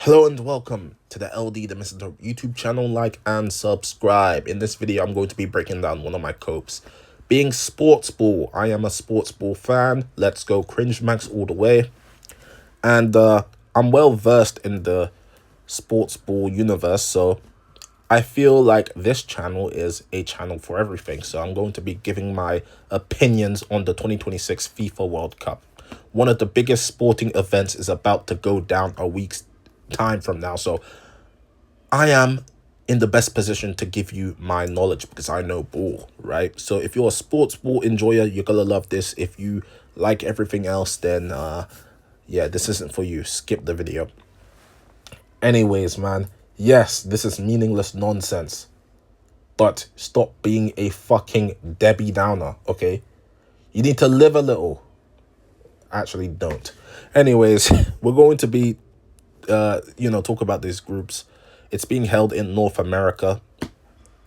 Hello and welcome to the LD the Misanthrope YouTube channel. Like and subscribe. In this video, I'm going to be breaking down one of my copes, being sports ball. I am a sports ball fan. Let's go cringe max all the way. And I'm well versed in the sports ball universe, so I feel like this channel is a channel for everything. So I'm going to be giving my opinions on the 2026 FIFA World Cup. One of the biggest sporting events is about to go down a week's time from now. So I am in the best position to give you my knowledge because I know ball, right? So if you're a sports ball enjoyer, you're gonna love this. If you like everything else, then yeah, this isn't for you. Skip the video. Anyways, man, yes, this is meaningless nonsense, but stop being a fucking Debbie Downer, okay? You need to live a little. Actually, don't. Anyways, we're going to be talk about these groups. It's being held in North America,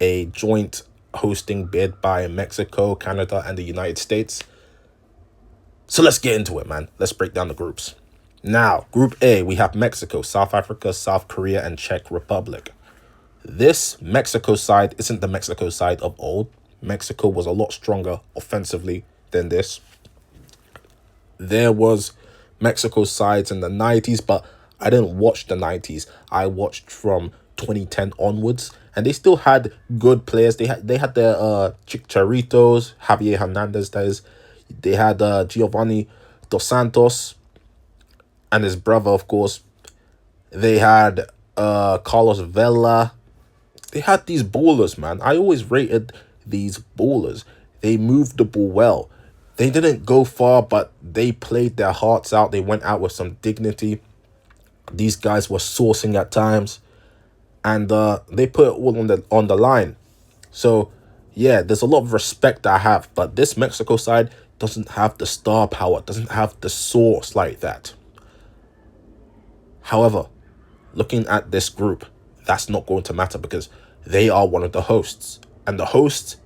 a joint hosting bid by Mexico, Canada, and the United States. So let's get into it, man. Let's break down the groups. Now, Group A, we have Mexico, South Africa, South Korea, and Czech Republic. This Mexico side isn't the Mexico side of old. Mexico was a lot stronger offensively than this. There was Mexico sides in the 90s, but I didn't watch the 90s. I watched from 2010 onwards, and they still had good players. They had their Chicharitos, Javier Hernandez, that is. They had Giovanni Dos Santos and his brother, of course. They had Carlos Vela. They had these ballers, man. I always rated these ballers. They moved the ball well. They didn't go far, but they played their hearts out. They went out with some dignity. These guys were sourcing at times, and they put it all on the line. So, yeah, there's a lot of respect I have, but this Mexico side doesn't have the star power, doesn't have the source like that. However, looking at this group, that's not going to matter because they are one of the hosts. And the host,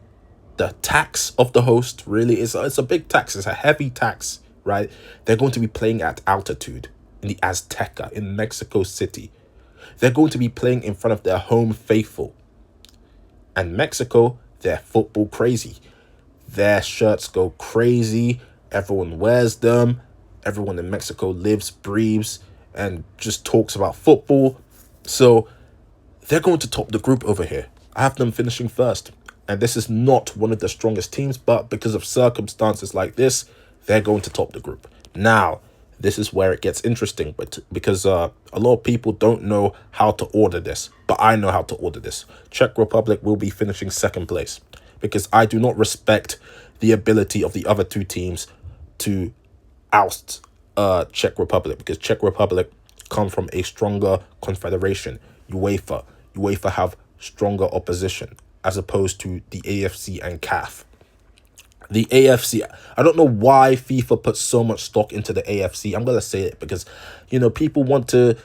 the tax of the host really is it's a big tax. It's a heavy tax, right? They're going to be playing at altitude in the Azteca in Mexico City. They're going to be playing in front of their home faithful. And Mexico, they're football crazy. Their shirts go crazy. Everyone wears them. Everyone in Mexico lives, breathes, and just talks about football. So they're going to top the group over here. I have them finishing first. And this is not one of the strongest teams, but because of circumstances like this, they're going to top the group. Now, this is where it gets interesting, but because a lot of people don't know how to order this, but I know how to order this. Czech Republic will be finishing second place because I do not respect the ability of the other two teams to oust Czech Republic, because Czech Republic come from a stronger confederation, UEFA. UEFA have stronger opposition as opposed to the AFC and CAF. The AFC, I don't know why FIFA puts so much stock into the AFC. I'm going to say it because, people want to,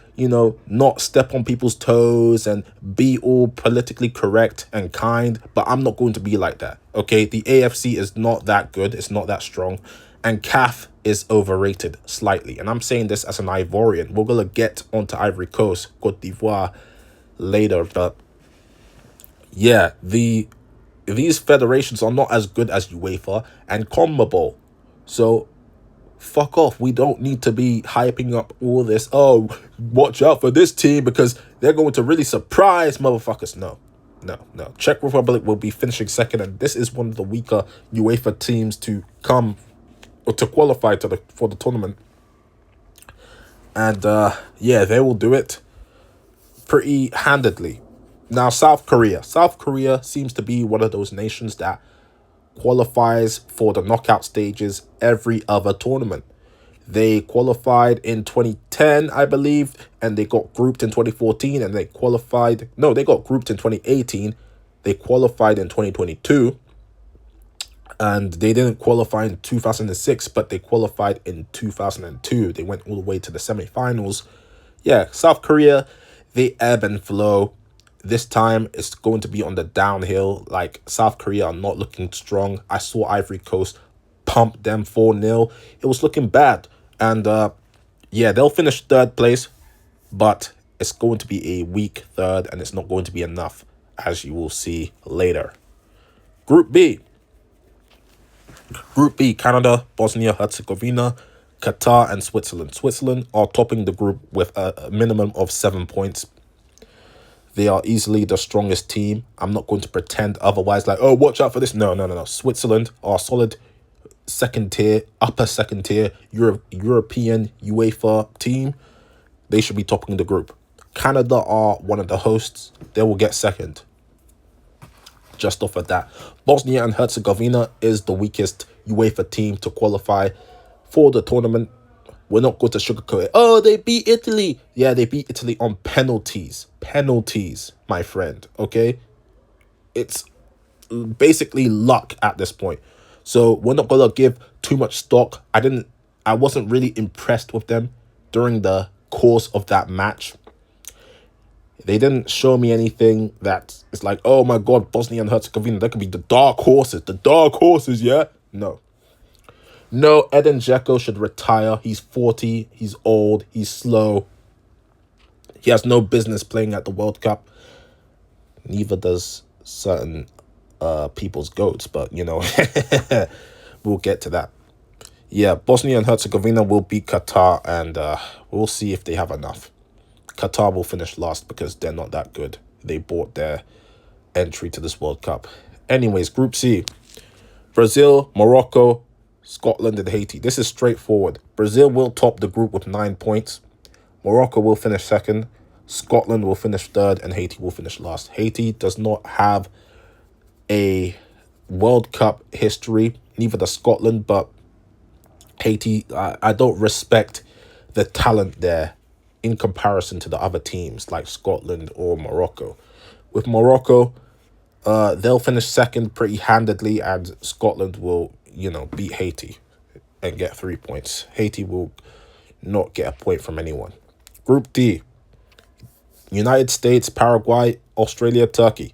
not step on people's toes and be all politically correct and kind. But I'm not going to be like that, okay? The AFC is not that good. It's not that strong. And CAF is overrated slightly. And I'm saying this as an Ivorian. We're going to get onto Ivory Coast, Cote d'Ivoire later. But yeah, these federations are not as good as UEFA and CONMEBOL. So, fuck off. We don't need to be hyping up all this. Oh, watch out for this team because they're going to really surprise motherfuckers. No. Czech Republic will be finishing second, and this is one of the weaker UEFA teams to come or to qualify for the tournament. And, yeah, they will do it pretty handedly. Now, South Korea. South Korea seems to be one of those nations that qualifies for the knockout stages every other tournament. They qualified in 2010, I believe, and they got grouped in 2014, and they got grouped in 2018. They qualified in 2022, and they didn't qualify in 2006, but they qualified in 2002. They went all the way to the semifinals. Yeah, South Korea, they ebb and flow. This time, it's going to be on the downhill. Like, South Korea are not looking strong. I saw Ivory Coast pump them 4-0. It was looking bad. And, yeah, they'll finish third place. But it's going to be a weak third, and it's not going to be enough, as you will see later. Group B. Group B, Canada, Bosnia-Herzegovina, Qatar, and Switzerland. Switzerland are topping the group with a minimum of 7 points. They are easily the strongest team. I'm not going to pretend otherwise, like, oh, watch out for this. No. Switzerland are solid second tier, upper second tier, European UEFA team. They should be topping the group. Canada are one of the hosts. They will get second. Just off of that, Bosnia and Herzegovina is the weakest UEFA team to qualify for the tournament. We're not going to sugarcoat it. Oh, they beat Italy. Yeah, they beat Italy on penalties. Penalties, my friend. Okay? It's basically luck at this point. So we're not going to give too much stock. I wasn't really impressed with them during the course of that match. They didn't show me anything that is like, oh my God, Bosnia and Herzegovina, that could be the dark horses. The dark horses, yeah? No, Edin Dzeko should retire. He's 40. He's old. He's slow. He has no business playing at the World Cup. Neither does certain people's goats, but, we'll get to that. Yeah, Bosnia and Herzegovina will beat Qatar, and we'll see if they have enough. Qatar will finish last because they're not that good. They bought their entry to this World Cup. Anyways, Group C. Brazil, Morocco, Scotland, and Haiti. This is straightforward. Brazil will top the group with 9 points. Morocco will finish second. Scotland will finish third, and Haiti will finish last. Haiti does not have a World Cup history, neither does Scotland, but Haiti, I don't respect the talent there in comparison to the other teams like Scotland or Morocco. With Morocco, they'll finish second pretty handedly, and Scotland will, beat Haiti and get 3 points. Haiti will not get a point from anyone. Group D. United States, Paraguay, Australia, Turkey.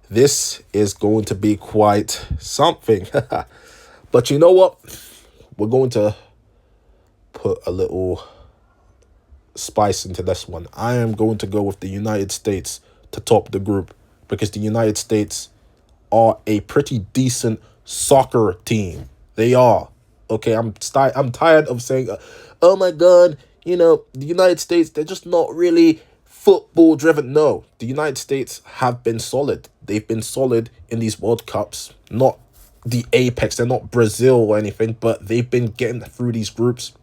This is going to be quite something. But you know what? We're going to put a little spice into this one. I am going to go with the United States to top the group because the United States are a pretty decent soccer team. They are. Okay, I'm tired of saying, oh my God, the United States, they're just not really football driven. No, the United States have been solid. They've been solid in these World Cups. Not the apex. They're not Brazil or anything, but they've been getting through these groups.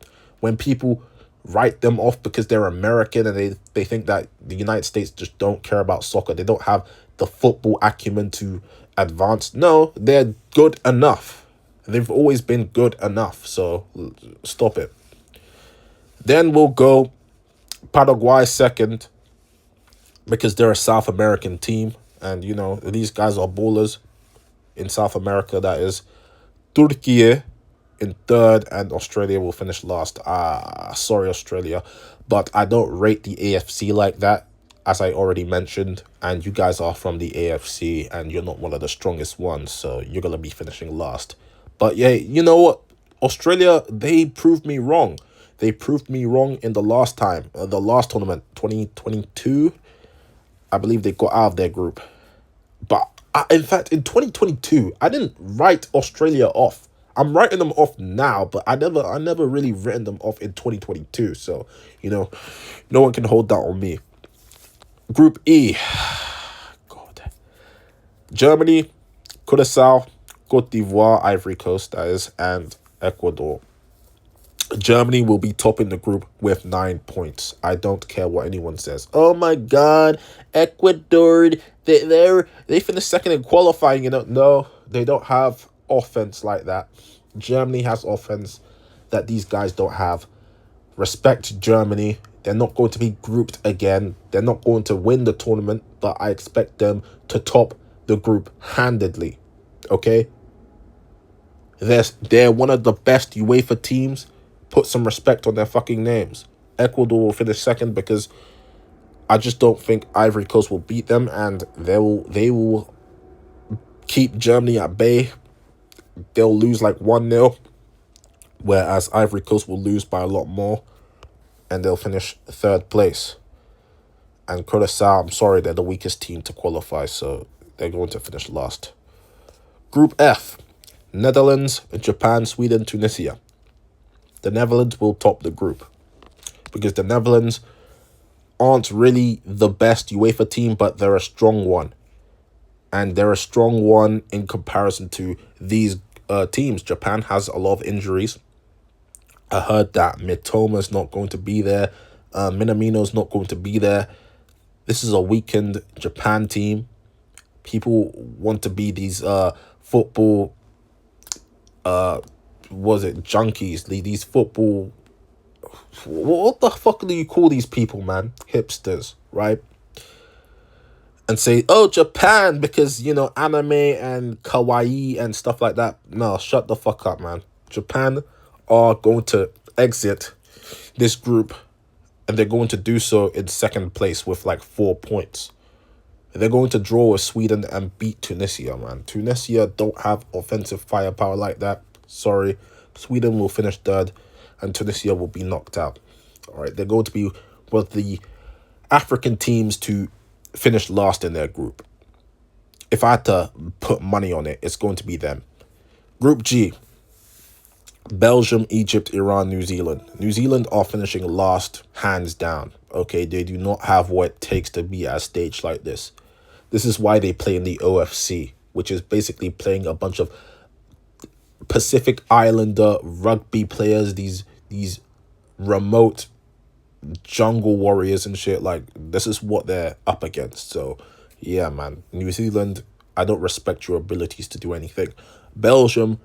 When people write them off because they're American and they think that the United States just don't care about soccer, they don't have the football acumen to advance. No, they're good enough. They've always been good enough. So stop it. Then we'll go Paraguay second because they're a South American team. And, these guys are ballers in South America. That is Turkey in third, and Australia will finish last. Sorry, Australia. But I don't rate the AFC like that, as I already mentioned. And you guys are from the AFC, and you're not one of the strongest ones. So you're going to be finishing last. But yeah, you know what? Australia, they proved me wrong. They proved me wrong in the last tournament, 2022. I believe they got out of their group. But in fact, in 2022, I didn't write Australia off. I'm writing them off now, but I never really written them off in 2022. So, no one can hold that on me. Group E. God. Germany, Curaçao, Cote d'Ivoire, Ivory Coast, that is, and Ecuador. Germany will be topping the group with 9 points. I don't care what anyone says. Oh my God, Ecuador, they finished second in qualifying. No, they don't have offense like that. Germany has offense that these guys don't have. Respect Germany. They're not going to be grouped again. They're not going to win the tournament, but I expect them to top the group handedly. Okay? They're one of the best UEFA teams. Put some respect on their fucking names. Ecuador will finish second because I just don't think Ivory Coast will beat them, and they will keep Germany at bay. They'll lose like 1-0, whereas Ivory Coast will lose by a lot more, and they'll finish third place. And Curacao, I'm sorry, they're the weakest team to qualify, so they're going to finish last. Group F, Netherlands, Japan, Sweden, Tunisia. The Netherlands will top the group because the Netherlands aren't really the best UEFA team, but they're a strong one. And they're a strong one in comparison to these teams. Japan has a lot of injuries. I heard that Mitoma's not going to be there. Minamino's not going to be there. This is a weakened Japan team. People want to be these football junkies, these football, what the fuck do you call these people, man? Hipsters, right? And say, oh, Japan, because, anime and kawaii and stuff like that. No, shut the fuck up, man. Japan are going to exit this group, and they're going to do so in second place with like 4 points. They're going to draw with Sweden and beat Tunisia, man. Tunisia don't have offensive firepower like that. Sorry. Sweden will finish third, and Tunisia will be knocked out. All right, they're going to be one of the African teams to finish last in their group. If I had to put money on it, it's going to be them. Group G, Belgium, Egypt, Iran, New Zealand. New Zealand are finishing last, hands down. Okay, they do not have what it takes to be at a stage like this. This is why they play in the OFC, which is basically playing a bunch of Pacific Islander rugby players, these remote jungle warriors and shit. Like, this is what they're up against. So yeah, man, New Zealand, I don't respect your abilities to do anything. Belgium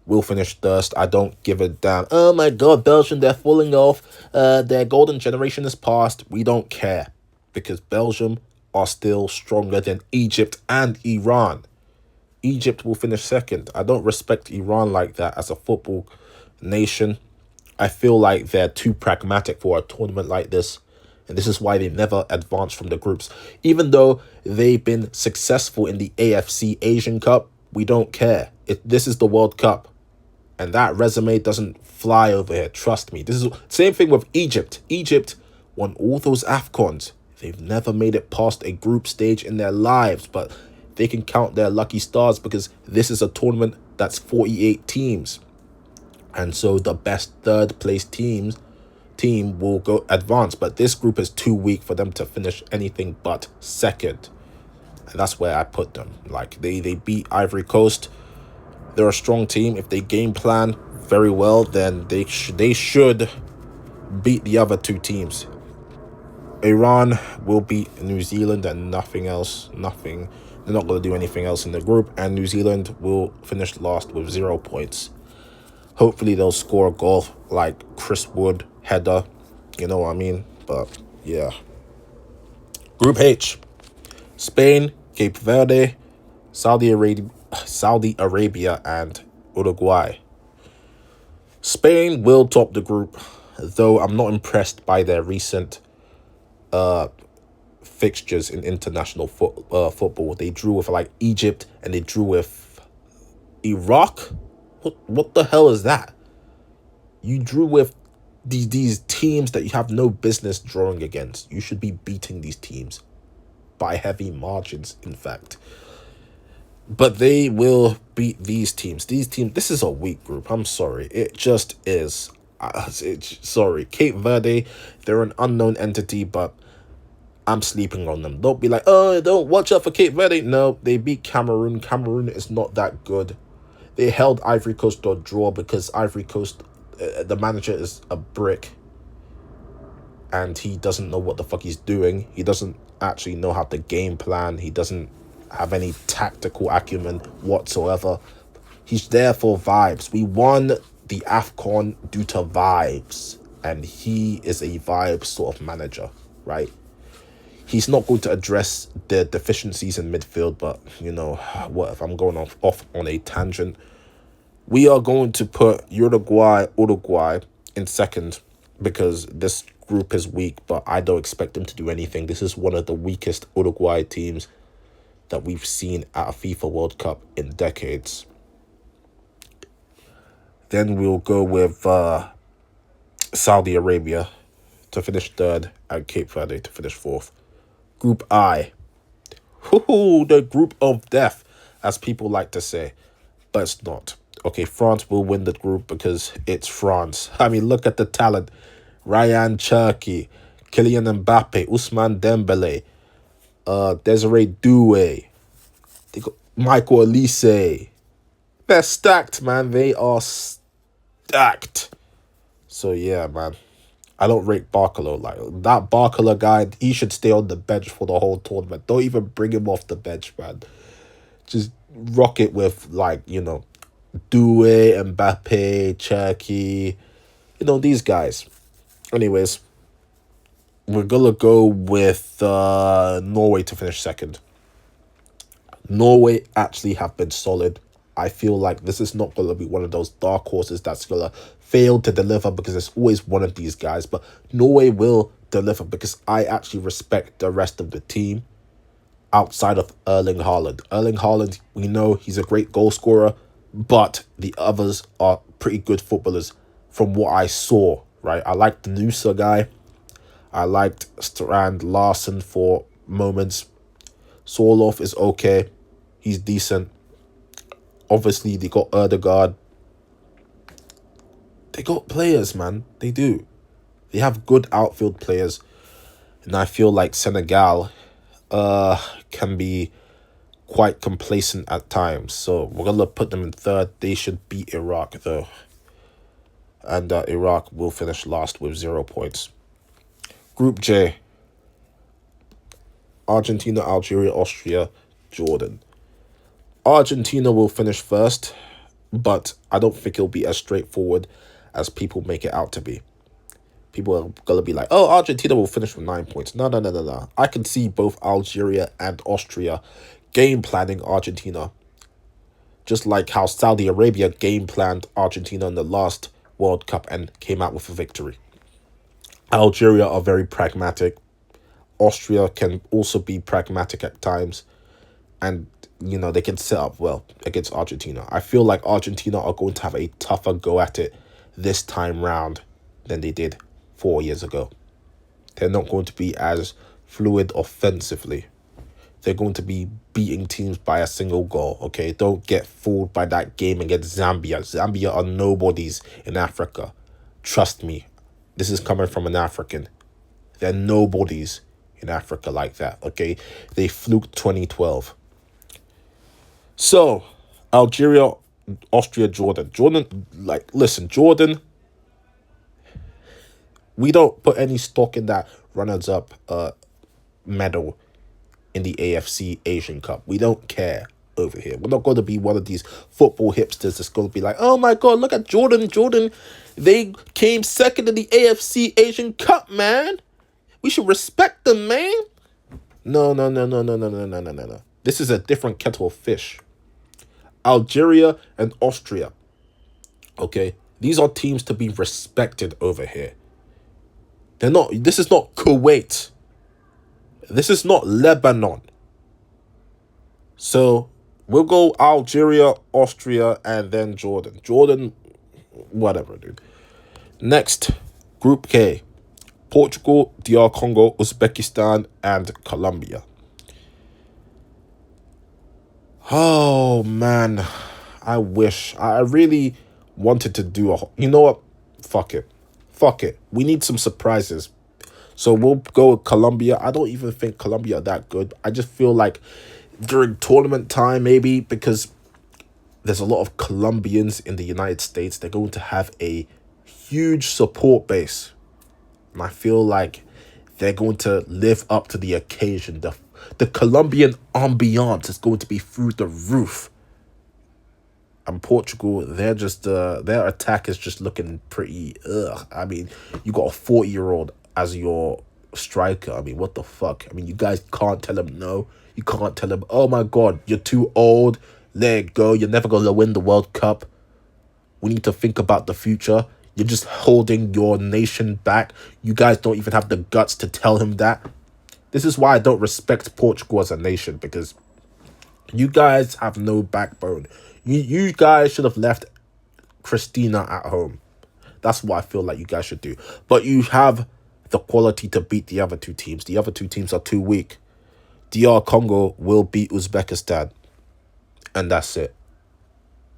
will finish third. I don't give a damn. Oh my god, Belgium, they're falling off. Their golden generation is past. We don't care, because Belgium are still stronger than Egypt and Iran. Egypt will finish second. I don't respect Iran like that as a football nation. I feel like they're too pragmatic for a tournament like this. And this is why they never advanced from the groups. Even though they've been successful in the AFC Asian Cup, we don't care. This is the World Cup. And that resume doesn't fly over here. Trust me. This is same thing with Egypt. Egypt won all those AFCONs. They've never made it past a group stage in their lives. But they can count their lucky stars because this is a tournament that's 48 teams. And so the best third place team will go advance. But this group is too weak for them to finish anything but second. And that's where I put them. Like, they beat Ivory Coast. They're a strong team. If they game plan very well, then they should beat the other two teams. Iran will beat New Zealand and nothing else. Nothing. They're not going to do anything else in the group. And New Zealand will finish last with 0 points. Hopefully they'll score a goal like Chris Wood, header. You know what I mean? But yeah. Group H, Spain, Cape Verde, Saudi Arabia, and Uruguay. Spain will top the group, though I'm not impressed by their recent fixtures in international football. They drew with like Egypt and they drew with Iraq. What the hell is that? You drew with these teams that you have no business drawing against. You should be beating these teams by heavy margins, in fact. But they will beat these teams. This is a weak group. I'm sorry. It just is. Sorry. Cape Verde, they're an unknown entity, but I'm sleeping on them. Don't be like, oh, don't watch out for Cape Verde. No, they beat Cameroon. Cameroon is not that good. They held Ivory Coast to a draw because Ivory Coast, the manager is a brick. And he doesn't know what the fuck he's doing. He doesn't actually know how to game plan. He doesn't have any tactical acumen whatsoever. He's there for vibes. We won the AFCON due to vibes. And he is a vibe sort of manager, right? He's not going to address the deficiencies in midfield, but, what if I'm going off on a tangent? We are going to put Uruguay in second because this group is weak, but I don't expect them to do anything. This is one of the weakest Uruguay teams that we've seen at a FIFA World Cup in decades. Then we'll go with Saudi Arabia. to finish third, and Cape Verde to finish fourth. Group I. Woohoo, the group of death, as people like to say. But it's not. Okay, France will win the group because it's France. I mean, look at the talent. Ryan Cherki, Kylian Mbappe, Ousmane Dembele, Desiree Doué, they got Michael Olise. They're stacked, man. They are stacked. So, yeah, man. I don't rate Barcolo. Like, that Barcolo guy, he should stay on the bench for the whole tournament. Don't even bring him off the bench, man. Just rock it with, like, you know, Doué, Mbappe, Cherki, you know, these guys. Anyways, we're going to go with Norway to finish second. Norway actually have been solid. I feel like this is not going to be one of those dark horses that's going to fail to deliver, because there's always one of these guys. But Norway will deliver because I actually respect the rest of the team outside of Erling Haaland. Erling Haaland, we know he's a great goal scorer, but the others are pretty good footballers from what I saw, right? I liked the Nusa guy. I liked Strand Larsen for moments. Sorloth is okay. He's decent. Obviously, they got Erdegaard. They got players, man. They do. They have good outfield players. And I feel like Senegal can be quite complacent at times. So we're going to put them in third. They should beat Iraq, though. And Iraq will finish last with 0 points. Group J. Argentina, Algeria, Austria, Jordan. Argentina will finish first, but I don't think it'll be as straightforward as people make it out to be. People are going to be like, oh, Argentina will finish with 9 points. No. I can see both Algeria and Austria game planning Argentina, just like how Saudi Arabia game planned Argentina in the last World Cup and came out with a victory. Algeria are very pragmatic. Austria can also be pragmatic at times. And, you know, they can set up well against Argentina. I feel like Argentina are going to have a tougher go at it this time round than they did 4 years ago. They're not going to be as fluid offensively. They're going to be beating teams by a single goal, okay? Don't get fooled by that game against Zambia. Zambia are nobodies in Africa. Trust me. This is coming from an African. They're nobodies in Africa like that, okay? They fluked 2012. So, Algeria, Austria, Jordan. Jordan, like, listen, Jordan, we don't put any stock in that runners-up medal in the AFC Asian Cup. We don't care over here. We're not going to be one of these football hipsters that's going to be like, oh my God, look at Jordan. Jordan, they came second in the AFC Asian Cup, man. We should respect them, man. No. This is a different kettle of fish. Algeria and Austria. Okay? These are teams to be respected over here. This is not Kuwait. This is not Lebanon. So, we'll go Algeria, Austria, and then Jordan. Jordan, whatever, dude. Next, Group K. Portugal, DR Congo, Uzbekistan, and Colombia. Oh, man. I really wanted to do you know what? Fuck it. We need some surprises. So we'll go with Colombia. I don't even think Colombia are that good. I just feel like during tournament time, maybe, because there's a lot of Colombians in the United States, they're going to have a huge support base. And I feel like they're going to live up to the occasion. The Colombian ambiance is going to be through the roof. And Portugal, they're just their attack is just looking pretty I mean, you got a 40-year-old as your striker. I mean, what the fuck? I mean, you guys can't tell him no. You can't tell him, oh my God, you're too old. Let it go. You're never going to win the World Cup. We need to think about the future. You're just holding your nation back. You guys don't even have the guts to tell him that. This is why I don't respect Portugal as a nation, because you guys have no backbone. You guys should have left Christina at home. That's what I feel like you guys should do. But you have the quality to beat the other two teams. The other two teams are too weak. DR Congo will beat Uzbekistan. And that's it.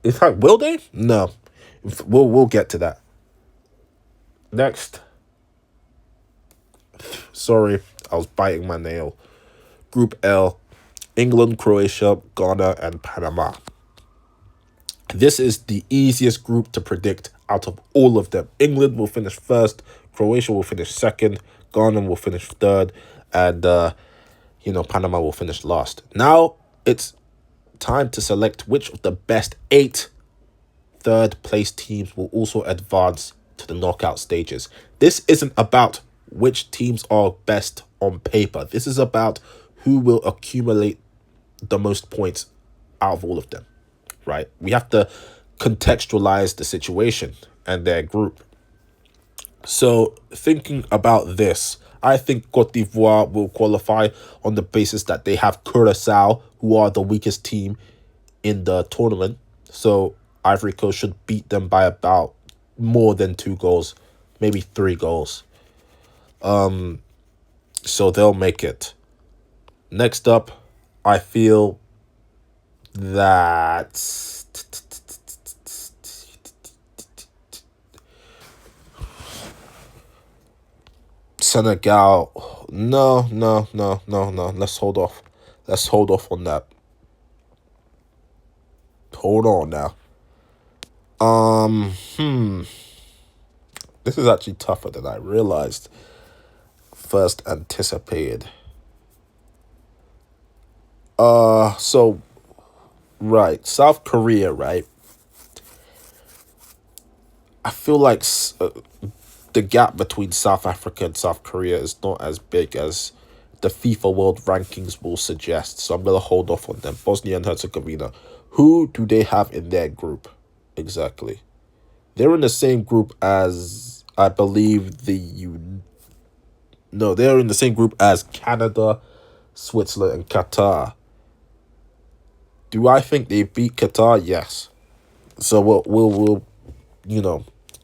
In fact, will they? No. We'll get to that. Next. Sorry, I was biting my nail. Group L. England, Croatia, Ghana, and Panama. This is the easiest group to predict out of all of them. England will finish first, Croatia will finish second, Ghana will finish third, and Panama will finish last. Now it's time to select which of the best 8 third place teams will also advance to the knockout stages. This isn't about which teams are best on paper. This is about who will accumulate the most points out of all of them, right? We have to contextualize the situation and their group. So thinking about this, I think Cote d'Ivoire will qualify on the basis that they have Curaçao, who are the weakest team in the tournament. So Ivory Coast should beat them by about more than 2 goals, maybe 3 goals. So they'll make it. Next up, I feel that Senegal. No. Let's hold off. Let's hold off on that. Hold on now. This is actually tougher than I realized. First anticipated. So, right, South Korea, right? I feel like the gap between South Africa and South Korea is not as big as the FIFA World Rankings will suggest. So I'm going to hold off on them. Bosnia and Herzegovina. Who do they have in their group? Exactly. They're in the same group as, I believe, they're in the same group as Canada, Switzerland, and Qatar. Do I think they beat Qatar? Yes. So we'll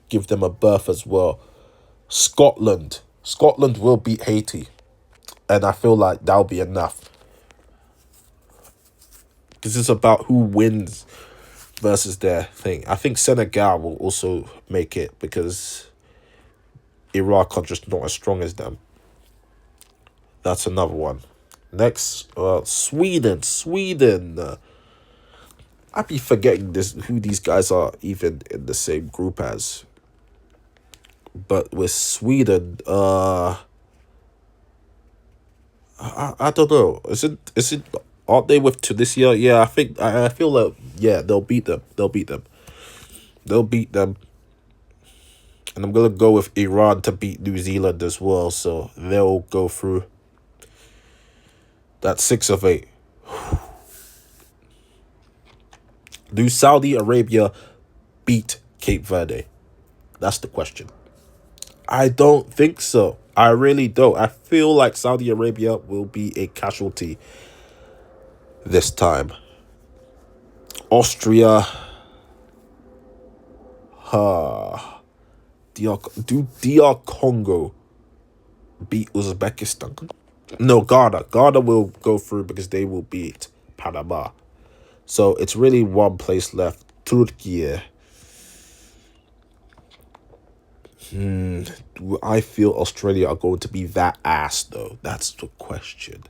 give them a berth as well. Scotland will beat Haiti, and I feel like that'll be enough. This is about who wins versus their thing. I think Senegal will also make it because Iraq are just not as strong as them. That's another one. Next, Sweden. I be forgetting who these guys are even in the same group as. But with Sweden, I don't know. Is it? Aren't they with Tunisia? Yeah, I feel like they'll beat them. And I'm gonna go with Iran to beat New Zealand as well. So they'll go through. That's 6 of 8. Do Saudi Arabia beat Cape Verde? That's the question. I don't think so. I really don't. I feel like Saudi Arabia will be a casualty this time. Austria. Do DR Congo beat Uzbekistan? No, Ghana. Ghana will go through because they will beat Panama. So it's really one place left. Turkey. Do I feel Australia are going to be that ass, though? That's the question.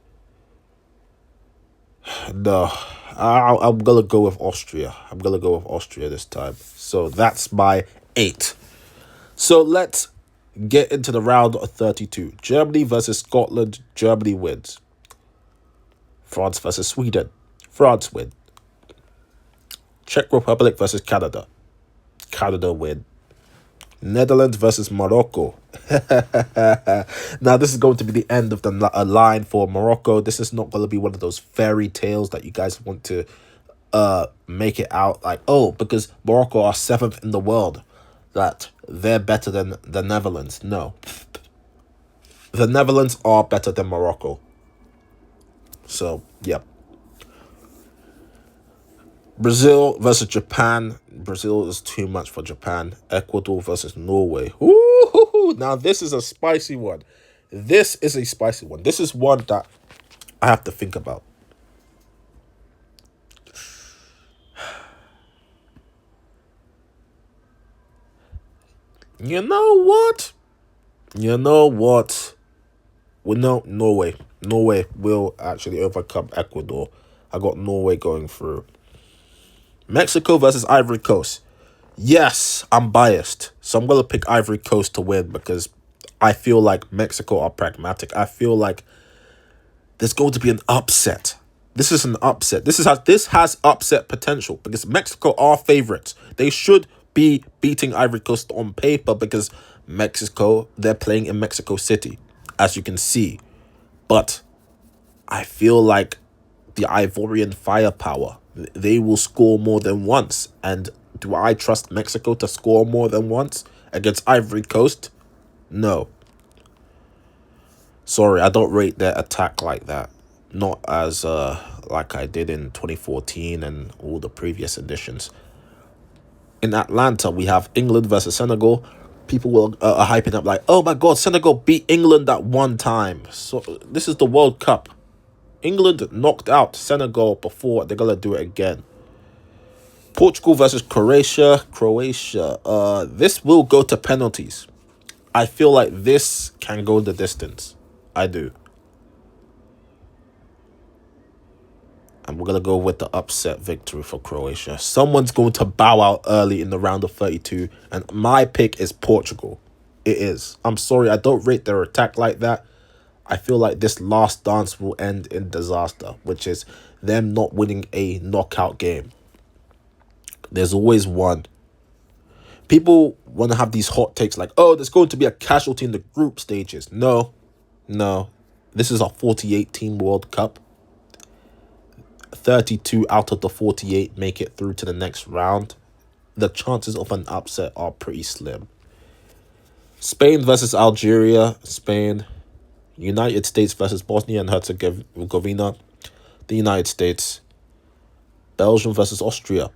No, I'm going to go with Austria. I'm going to go with Austria this time. So that's my 8. So let's get into the round of 32. Germany versus Scotland. Germany wins. France versus Sweden. France win. Czech Republic versus Canada. Canada win. Netherlands versus Morocco. Now, this is going to be the end of the line for Morocco. This is not going to be one of those fairy tales that you guys want to make it out like, oh, because Morocco are 7th in the world, that they're better than the Netherlands. No. The Netherlands are better than Morocco. So, yep. Brazil versus Japan. Brazil is too much for Japan. Ecuador versus Norway. Ooh, Ooh, now this is a spicy one. This is a spicy one. This is one that I have to think about. You know what? You know what? Well, no, Norway. Norway will actually overcome Ecuador. I got Norway going through. Mexico versus Ivory Coast. Yes, I'm biased. So I'm going to pick Ivory Coast to win because I feel like Mexico are pragmatic. I feel like there's going to be an upset. This is an upset. This has upset potential because Mexico are favorites. They should be beating Ivory Coast on paper because Mexico, they're playing in Mexico City, as you can see. But I feel like the Ivorian firepower, they will score more than once. And do I trust Mexico to score more than once against Ivory Coast? No. Sorry, I don't rate their attack like that. Not as like I did in 2014 and all the previous editions. In Atlanta, we have England versus Senegal. People will are hyping up like, oh my God, Senegal beat England that one time. So this is the World Cup. England knocked out Senegal before. They're going to do it again. Portugal versus Croatia. This will go to penalties. I feel like this can go the distance. I do. And we're going to go with the upset victory for Croatia. Someone's going to bow out early in the round of 32. And my pick is Portugal. It is. I'm sorry, I don't rate their attack like that. I feel like this last dance will end in disaster, which is them not winning a knockout game. There's always one. People want to have these hot takes like, oh, there's going to be a casualty in the group stages. No. This is a 48-team World Cup. 32 out of the 48 make it through to the next round. The chances of an upset are pretty slim. Spain versus Algeria. Spain. United States versus Bosnia and Herzegovina. The United States. Belgium versus Austria.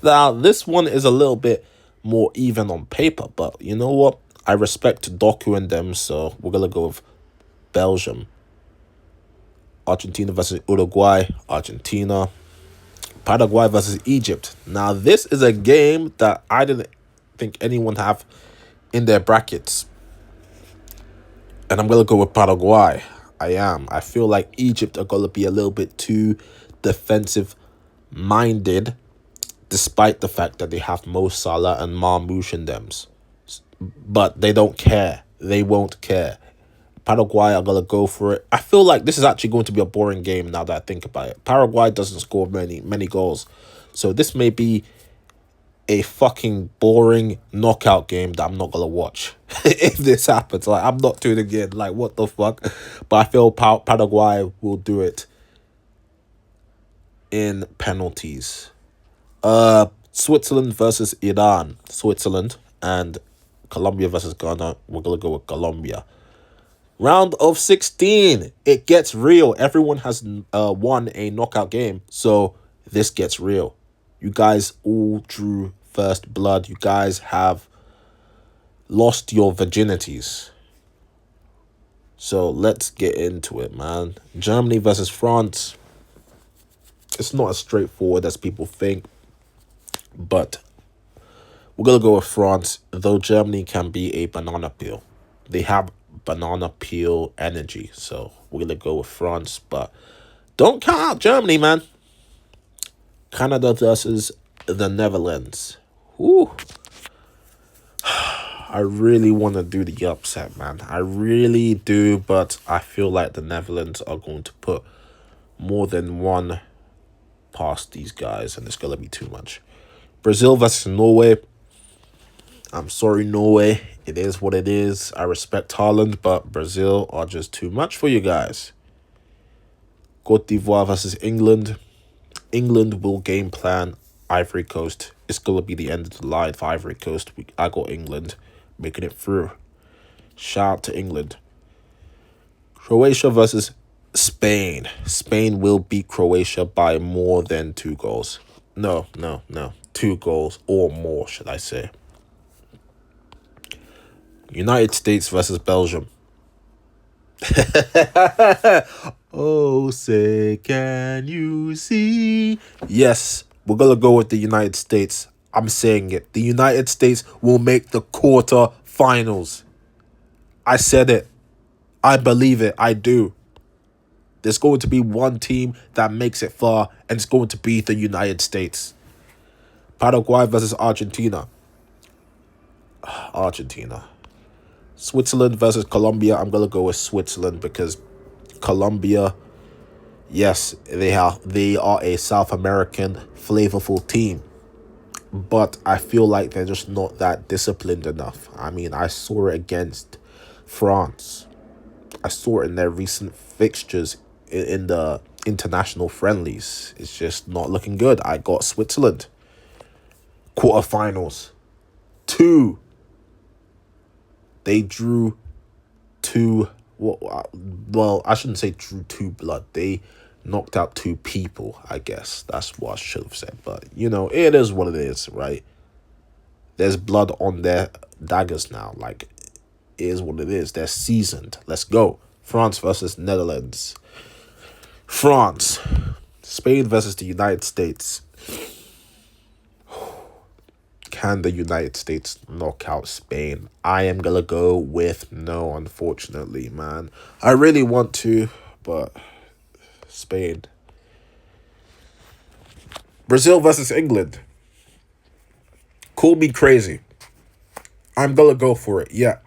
Now, this one is a little bit more even on paper, but you know what? I respect Doku and them, so we're going to go with Belgium. Argentina versus Uruguay. Argentina. Paraguay versus Egypt. Now, this is a game that I didn't think anyone have in their brackets. And I'm going to go with Paraguay. I am. I feel like Egypt are going to be a little bit too defensive-minded, despite the fact that they have Mo Salah and Marmoush in them. But they don't care. They won't care. Paraguay are going to go for it. I feel like this is actually going to be a boring game now that I think about it. Paraguay doesn't score many goals. So this may be a fucking boring knockout game that I'm not going to watch. If this happens, like, I'm not tuning in. Like, what the fuck? But I feel Paraguay will do it in penalties. Switzerland versus Iran. Switzerland. And Colombia versus Ghana. We're going to go with Colombia. Round of 16. It gets real. Everyone has won a knockout game. So this gets real. You guys all drew first blood. You guys have lost your virginities. So let's get into it, man. Germany versus France. It's not as straightforward as people think. But we're going to go with France. Though Germany can be a banana peel. They have banana peel energy. So we're going to go with France. But don't count out Germany, man. Canada versus the Netherlands. Ooh. I really want to do the upset, man. I really do, but I feel like the Netherlands are going to put more than one past these guys, and it's going to be too much. Brazil versus Norway. I'm sorry, Norway. It is what it is. I respect Haaland, but Brazil are just too much for you guys. Côte d'Ivoire versus England. England will game plan Ivory Coast. It's going to be the end of the line for Ivory Coast. I got England making it through. Shout out to England. Croatia versus Spain. Spain will beat Croatia by more than 2 goals. No. 2 goals or more, should I say. United States versus Belgium. Oh, say, can you see? Yes, we're gonna go with the United States. I'm saying it. The United States will make the quarter-finals. I said it. I believe it. I do. There's going to be one team that makes it far, and it's going to be the United States. Paraguay versus Argentina. Argentina. Switzerland versus Colombia. I'm gonna go with Switzerland because Colombia, yes, they are a South American flavorful team, but I feel like they're just not that disciplined enough. I mean, I saw it against France. I saw it in their recent fixtures in the international friendlies. It's just not looking good. I got Switzerland. Quarterfinals. 2. They drew 2. Well, I shouldn't say drew 2 blood. They knocked out 2 people, I guess. That's what I should have said. But, it is what it is, right? There's blood on their daggers now. Like, it is what it is. They're seasoned. Let's go. France versus Netherlands. France. Spain versus the United States. Can the United States knock out Spain? I am gonna go with no, unfortunately, man. I really want to, but Spain. Brazil versus England. Call me crazy. I'm gonna go for it, yeah.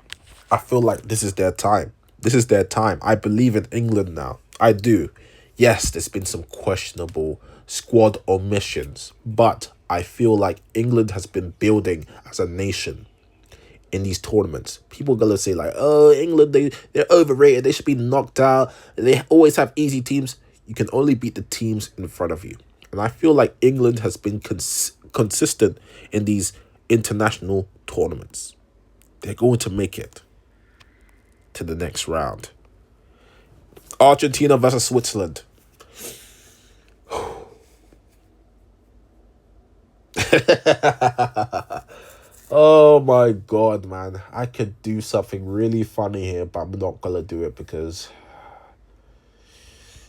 I feel like this is their time. This is their time. I believe in England now. I do. Yes, there's been some questionable squad omissions, but I feel like England has been building as a nation in these tournaments. People are gonna say like, oh, England, they're overrated. They should be knocked out. They always have easy teams. You can only beat the teams in front of you. And I feel like England has been consistent in these international tournaments. They're going to make it to the next round. Argentina versus Switzerland. Oh my god, man. I could do something really funny here, but I'm not gonna do it because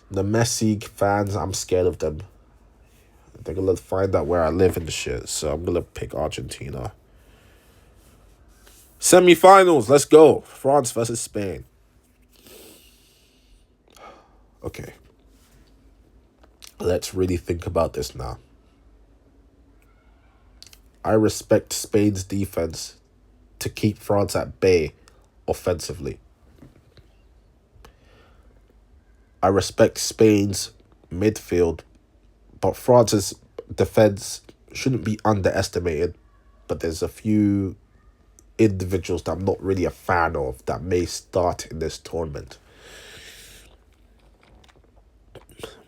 the Messi fans, I'm scared of them. They're gonna find out where I live and shit, so I'm gonna pick Argentina. Semi-finals, let's go. France versus Spain. Okay. Let's really think about this now. I respect Spain's defense to keep France at bay offensively. I respect Spain's midfield, but France's defense shouldn't be underestimated. But there's a few individuals that I'm not really a fan of that may start in this tournament.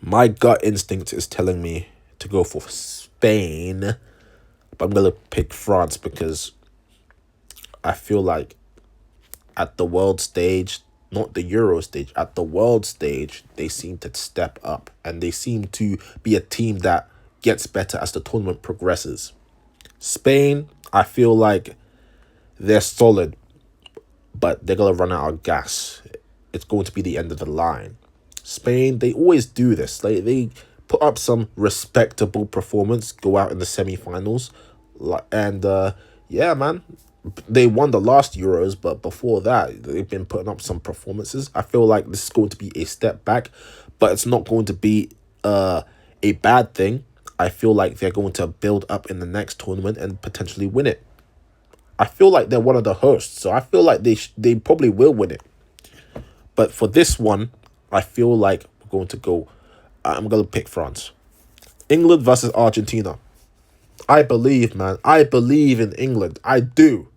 My gut instinct is telling me to go for Spain, but I'm going to pick France because I feel like at the world stage, not the Euro stage, at the world stage, they seem to step up and they seem to be a team that gets better as the tournament progresses. Spain, I feel like they're solid, but they're going to run out of gas. It's going to be the end of the line. Spain, they always do this. They put up some respectable performance, go out in the semi-finals. And, yeah, man, they won the last Euros, but before that, they've been putting up some performances. I feel like this is going to be a step back, but it's not going to be a bad thing. I feel like they're going to build up in the next tournament and potentially win it. I feel like they're one of the hosts, so I feel like they probably will win it. But for this one, I feel like we're going to go... I'm going to pick France. England versus Argentina. I believe, man. I believe in England. I do.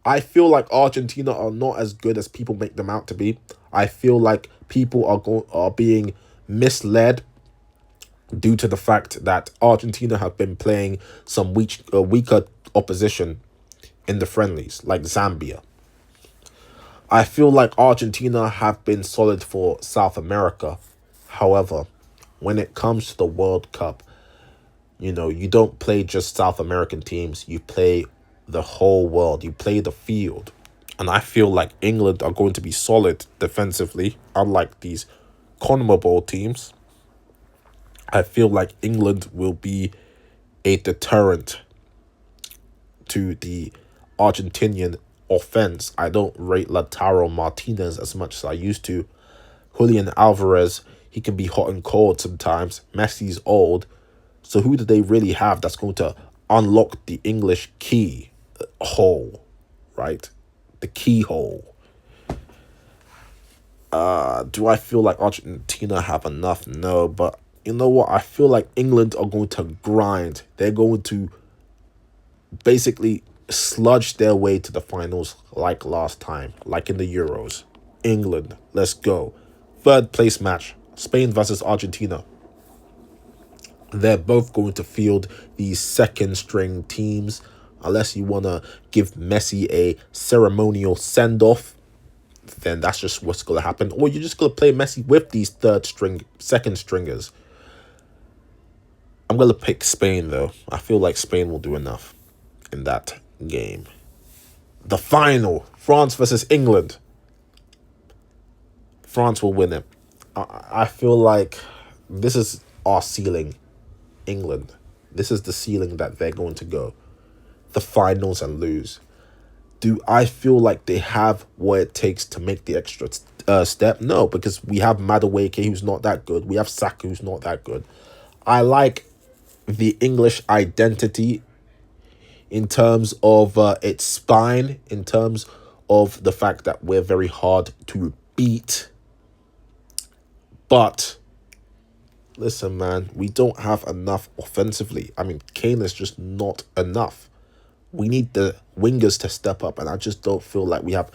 I feel like Argentina are not as good as people make them out to be. I feel like people are being misled due to the fact that Argentina have been playing some weaker opposition in the friendlies, like Zambia. I feel like Argentina have been solid for South America. However, when it comes to the World Cup, you don't play just South American teams. You play the whole world. You play the field. And I feel like England are going to be solid defensively, unlike these CONMEBOL teams. I feel like England will be a deterrent to the Argentinian offense. I don't rate Lautaro Martinez as much as I used to. Julian Alvarez, he can be hot and cold sometimes. Messi's old. So who do they really have that's going to unlock the English key hole, right? The keyhole. Do I feel like Argentina have enough? No, but you know what? I feel like England are going to grind. They're going to basically sludge their way to the finals like last time, like in the Euros. England, let's go. Third place match, Spain versus Argentina. They're both going to field these second string teams, unless you want to give Messi a ceremonial send-off, then that's just what's going to happen. Or you're just going to play Messi with these second stringers. I'm going to pick Spain, though. I feel like Spain will do enough in that game. The final, France versus England. France will win it. I feel like this is our ceiling, England. This is the ceiling that they're going to go. The finals and lose. Do I feel like they have what it takes to make the extra step? No, because we have Madueke, who's not that good. We have Saka, who's not that good. I like the English identity in terms of its spine, in terms of the fact that we're very hard to beat. But listen, man, we don't have enough offensively. I mean, Kane is just not enough. We need the wingers to step up, and I just don't feel like we have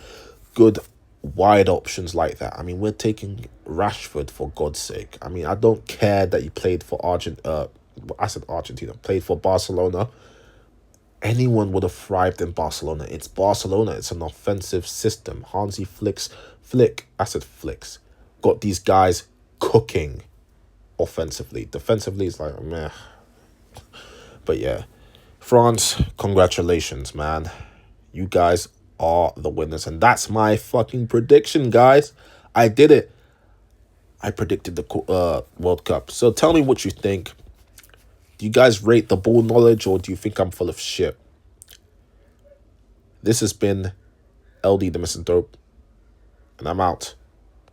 good wide options like that. I mean, we're taking Rashford, for God's sake. I mean, I don't care that he played for Argentina, played for Barcelona. Anyone would have thrived in Barcelona. It's Barcelona. It's an offensive system. Hansi Flick's got these guys cooking offensively. Defensively, it's like, meh. But yeah, France, congratulations, man. You guys are the winners. And that's my fucking prediction, guys. I did it. I predicted the World Cup. So tell me what you think. Do you guys rate the ball knowledge, or do you think I'm full of shit? This has been LD the Misanthrope, and I'm out.